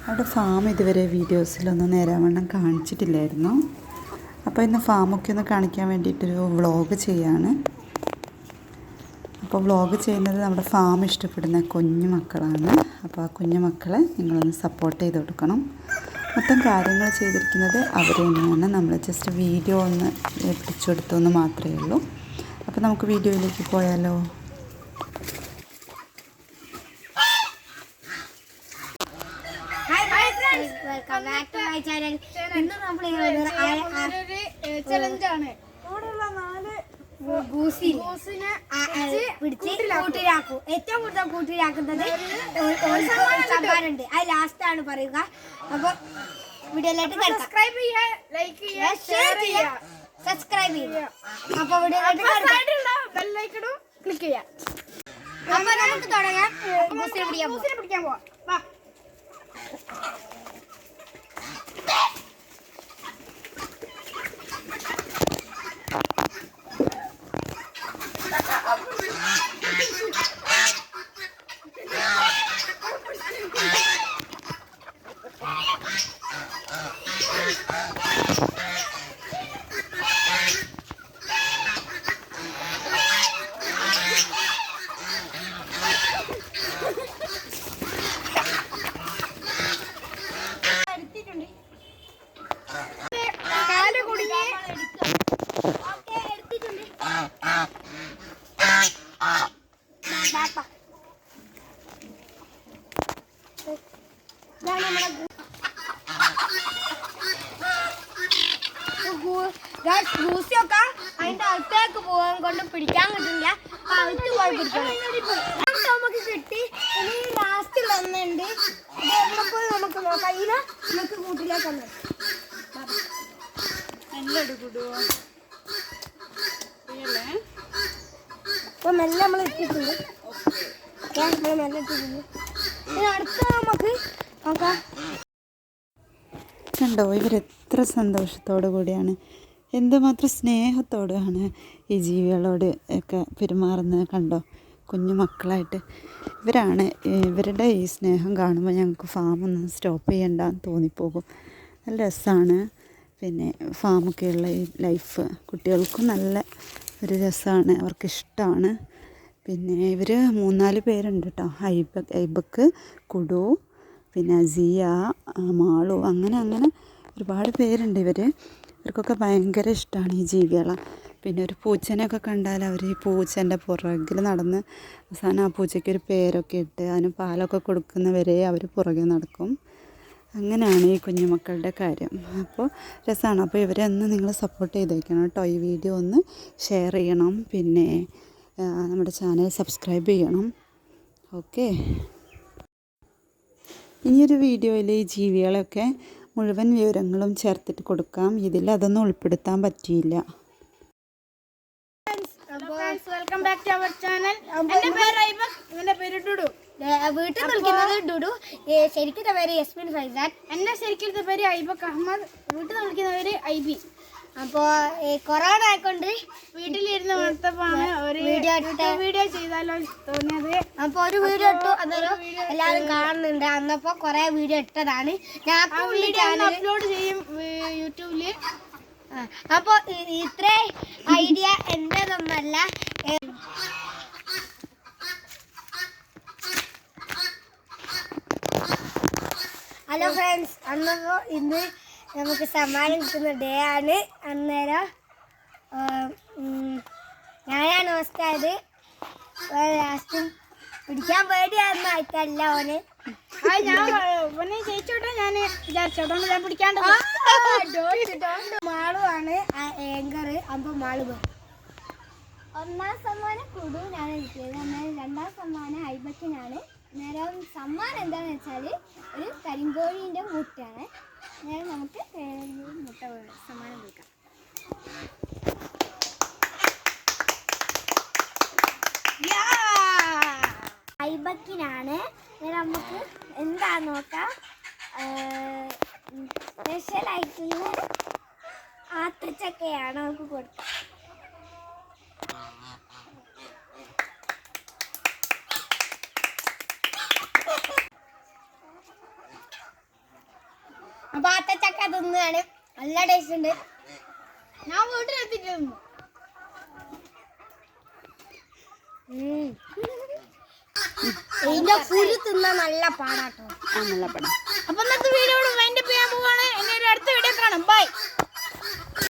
അവിടെ ഫാം ഇതുവരെ വീഡിയോസിലൊന്നും നേരാവണ്ണം കാണിച്ചിട്ടില്ലായിരുന്നു. അപ്പോൾ ഇന്ന് ഫാമൊക്കെ ഒന്ന് കാണിക്കാൻ വേണ്ടിയിട്ടൊരു വ്ളോഗ് ചെയ്യാണ്. അപ്പോൾ വ്ളോഗ് ചെയ്യുന്നത് നമ്മുടെ ഫാം ഇഷ്ടപ്പെടുന്ന കുഞ്ഞു മക്കളാണ്. അപ്പോൾ ആ കുഞ്ഞു മക്കളെ നിങ്ങളൊന്ന് സപ്പോർട്ട് ചെയ്ത് കൊടുക്കണം. മൊത്തം കാര്യങ്ങൾ ചെയ്തിരിക്കുന്നത് അവർ തന്നെയാണ്. നമ്മൾ ജസ്റ്റ് വീഡിയോ ഒന്ന് പിടിച്ചു കൊടുത്തു എന്ന് മാത്രമേ ഉള്ളൂ. അപ്പോൾ നമുക്ക് വീഡിയോയിലേക്ക് പോയാലോ. Welcome back to my channel. ഇന്ന് നമ്മൾ ചലഞ്ചാണ്. ഇവിടെയുള്ള 4 ഗൂസിനെ പിടിച്ച് കൂട്ടിലാക്കും. ഏറ്റവും കൂടുതൽ കൂട്ടിലാക്കുന്നത് സമ്മാനമുണ്ട്. അത് ലാസ്റ്റ് ആണ് പറയുക. അപ്പൊ വീഡിയോയിലോട്ട് സബ്സ്ക്രൈബ് ചെയ്യുക, ലൈക്ക് ചെയ്യുക, ഷെയർ ചെയ്യുക, സബ്സ്ക്രൈബ് ചെയ്യുക. അപ്പൊ വീഡിയോയിലോട്ട് ബെല്ലൈക്കണും ക്ലിക്ക് ചെയ്യാം. അപ്പൊ നമുക്ക് തുടങ്ങാം. ഗൂസിനെ പിടിക്കാൻ പോവാം. വാ. ഗൂസിയൊക്കെ അതിന്റെ അകത്തേക്ക് പോകാൻ കൊണ്ട് പിടിക്കാൻ കിട്ടില്ല. അകത്ത് പോയി പിടിക്കണം. നമുക്ക് കിട്ടി. ഇനി ലാസ്റ്റ് വന്നുണ്ട്. നമുക്ക് നോക്കാം. ഇതിനെ നമുക്ക് കൂട്ടിലേക്ക് വന്നു. അപ്പൊ മെല്ലെ നമ്മൾ ഇട്ടിട്ടുണ്ട്. മെല്ലെ ഇട്ടിട്ടുണ്ട്. ഇനി അടുത്ത നമുക്ക് നോക്കാം. കണ്ടോ, ഇവരെത്ര സന്തോഷത്തോടു കൂടിയാണ്, എന്തുമാത്രം സ്നേഹത്തോടെയാണ് ഈ ജീവികളോട് ഒക്കെ പെരുമാറുന്നത്. കണ്ടോ, കുഞ്ഞു മക്കളായിട്ട് ഇവരുടെ ഈ സ്നേഹം കാണുമ്പോൾ ഞങ്ങൾക്ക് ഫാമൊന്നും സ്റ്റോപ്പ് ചെയ്യണ്ടെന്ന് തോന്നിപ്പോകും. നല്ല രസമാണ്. പിന്നെ ഫാമൊക്കെയുള്ള ഈ ലൈഫ് കുട്ടികൾക്കും നല്ല ഒരു രസമാണ്, അവർക്കിഷ്ടമാണ്. പിന്നെ ഇവർ 3-4 പേരുണ്ട് കേട്ടോ. ഐബക്ക്, കുടു, പിന്നെ അസിയ, മാളു, അങ്ങനെ ഒരുപാട് പേരുണ്ട്. ഇവർക്കൊക്കെ ഭയങ്കര ഇഷ്ടമാണ് ഈ ജീവികളെ. പിന്നെ ഒരു പൂച്ചനെയൊക്കെ കണ്ടാൽ അവർ ഈ പൂച്ചൻ്റെ പുറകിൽ നടന്ന് അവസാനം ആ പൂച്ചയ്ക്കൊരു പേരൊക്കെ ഇട്ട് അതിന് പാലൊക്കെ കൊടുക്കുന്നവരെ അവർ പുറകെ നടക്കും. അങ്ങനെയാണ് ഈ കുഞ്ഞുമക്കളുടെ കാര്യം. അപ്പോൾ രസമാണ്. അപ്പോൾ ഇവരെ ഒന്ന് നിങ്ങൾ സപ്പോർട്ട് ചെയ്തേക്കണം കേട്ടോ. ഈ വീഡിയോ ഒന്ന് ഷെയർ ചെയ്യണം. പിന്നെ നമ്മുടെ ചാനൽ സബ്സ്ക്രൈബ് ചെയ്യണം. ഓക്കെ. ഇനിയൊരു വീഡിയോയിൽ ഈ ജീവികളൊക്കെ മുഴുവൻ വിവരങ്ങളും ചേർത്തിട്ട് കൊടുക്കാം. ഇതിൽ അതൊന്നും ഉൾപ്പെടുത്താൻ പറ്റിയില്ല. Welcome back to our channel. എൻ്റെ പേര് ഐബക്, ഇവന്റെ പേര് ഡുഡു. വീട്ടിൽ വിളിക്കുന്നത് ഡുഡു, ശരിക്കും പേര് യസ്മിൻ ഫൈസാൻ. എൻ്റെ ശരിക്കും പേര് ഐബക് അഹമ്മദ്, വീട്ടിൽ വിളിക്കുന്ന പേര് ഐബി. അപ്പോൾ കൊറോണ ആയിക്കൊണ്ട് വീട്ടിലിരുന്ന് കൊടുത്തപ്പോഴാണ് ഒരു വീഡിയോ ചെയ്താലോ തോന്നിയത്. അപ്പോൾ ഒരു വീഡിയോ ഇട്ടു. അന്നേരം എല്ലാവരും കാണുന്നുണ്ട്. അന്നപ്പോൾ കുറേ വീഡിയോ ഇട്ടതാണ്. ഞാൻ വീഡിയോ അപ്ലോഡ് ചെയ്യും യൂട്യൂബിൽ. അപ്പോൾ ഇത്ര ഐഡിയ എൻ്റെതൊന്നല്ല. ഹലോ ഫ്രണ്ട്സ്, ഇന്ന് നമുക്ക് സമ്മാനം കിട്ടുന്ന ഡേ ആണ്. അന്നേരം ഞാനാണ് ഹോസ്റ്റായത്. ലാസ്റ്റ് പിടിക്കാൻ പേടിയായിരുന്നു ആയിട്ടല്ല ഓന്. ഞാൻ ജയിച്ചോട്ടെ ഞാൻ വിചാരിച്ചോട്ടോ. ഞാൻ പിടിക്കാണ്ട് മാളുവാണ് ഏങ്കർ. അപ്പോൾ മാളു പോയി. 1ാം സമ്മാനം കുടു ഞാൻ കിട്ടിയത്. അന്നേരം 2ാം സമ്മാനം ഐബക്കിനാണ്. നേരം സമ്മാനം എന്താണെന്ന് വെച്ചാൽ ഒരു കരിങ്കോഴീൻ്റെ മുട്ടയാണ്. നേരം നമുക്ക് മുട്ട സമ്മാനം കൊടുക്കാം. ഐബക്കിനാണ്. നമുക്ക് എന്താ നോക്കാം. സ്പെഷ്യലായിട്ടുള്ള ആത്തച്ചക്കയാണ് നമുക്ക് കൊടുക്കുക. അപ്പൊ ആത്തച്ചക്ക തിന്നാണ്, നല്ല ടേസ്റ്റ് ഉണ്ട്. ഞാൻ വീട്ടിലെത്തിട്ട് തിന്നു. ഇതിന്റെ കുരു തിന്നാൻ നല്ല പാടാട്ടോ. നല്ല പടം. അപ്പൊ ഇന്നത്തെ വീഡിയോ